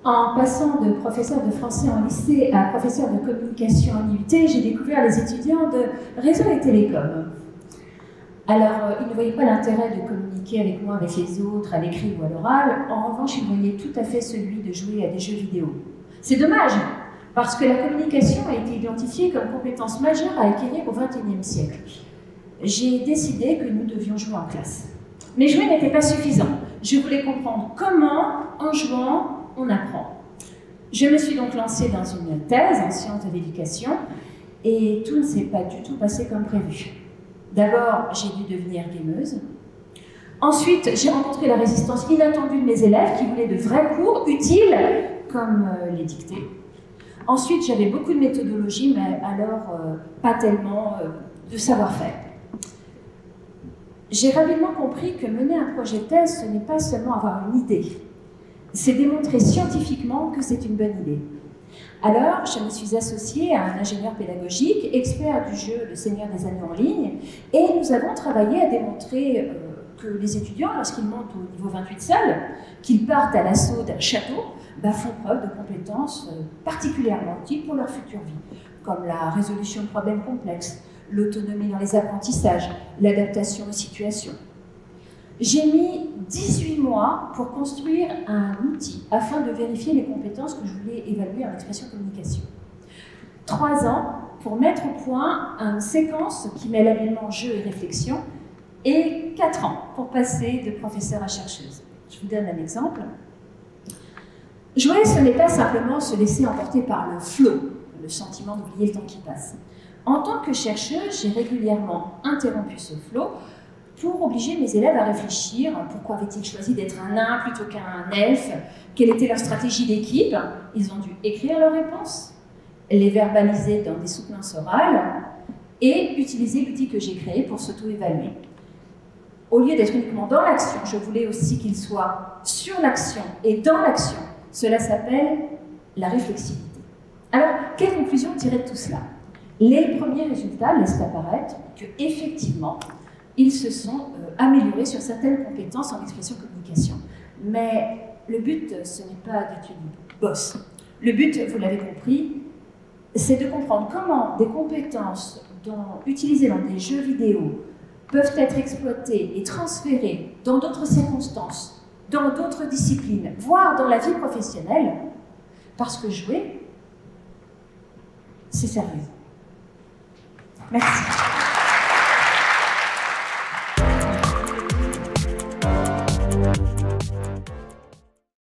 En passant de professeur de français en lycée à professeur de communication en IUT, j'ai découvert les étudiants de réseau et télécom. Alors, ils ne voyaient pas l'intérêt de communiquer avec moi, avec les autres, à l'écrit ou à l'oral. En revanche, ils voyaient tout à fait celui de jouer à des jeux vidéo. C'est dommage, parce que la communication a été identifiée comme compétence majeure à acquérir au XXIe siècle. J'ai décidé que nous devions jouer en classe. Mais jouer n'était pas suffisant. Je voulais comprendre comment, en jouant, on apprend. Je me suis donc lancée dans une thèse en sciences de l'éducation et tout ne s'est pas du tout passé comme prévu. D'abord, j'ai dû devenir gameuse. Ensuite, j'ai rencontré la résistance inattendue de mes élèves qui voulaient de vrais cours utiles, comme les dictées. Ensuite, j'avais beaucoup de méthodologie, mais alors pas tellement de savoir-faire. J'ai rapidement compris que mener un projet de thèse, ce n'est pas seulement avoir une idée, c'est démontrer scientifiquement que c'est une bonne idée. Alors, je me suis associée à un ingénieur pédagogique, expert du jeu Le Seigneur des Anneaux en ligne, et nous avons travaillé à démontrer que les étudiants, lorsqu'ils montent au niveau 28 seuls, qu'ils partent à l'assaut d'un château, font preuve de compétences particulièrement utiles pour leur future vie, comme la résolution de problèmes complexes, l'autonomie dans les apprentissages, l'adaptation aux situations. J'ai mis 18 mois pour construire un outil afin de vérifier les compétences que je voulais évaluer en expression communication. 3 ans pour mettre au point une séquence qui mêle habilement jeu et réflexion, et 4 ans pour passer de professeur à chercheuse. Je vous donne un exemple. Jouer, ce n'est pas simplement se laisser emporter par le flow, le sentiment d'oublier le temps qui passe. En tant que chercheuse, j'ai régulièrement interrompu ce flow pour obliger mes élèves à réfléchir. Pourquoi avaient-ils choisi d'être un nain plutôt qu'un elfe? Quelle était leur stratégie d'équipe? Ils ont dû écrire leurs réponses, les verbaliser dans des soutenances orales et utiliser l'outil que j'ai créé pour s'auto-évaluer. Au lieu d'être uniquement dans l'action, je voulais aussi qu'ils soient sur l'action et dans l'action. Cela s'appelle la réflexivité. Alors, quelle conclusion tirer de tout cela? Les premiers résultats laissent apparaître qu'effectivement, ils se sont améliorés sur certaines compétences en expression communication. Mais le but, ce n'est pas d'être une bosse. Le but, vous l'avez compris, c'est de comprendre comment des compétences utilisées dans des jeux vidéo peuvent être exploitées et transférées dans d'autres circonstances, dans d'autres disciplines, voire dans la vie professionnelle, parce que jouer, c'est sérieux. Merci.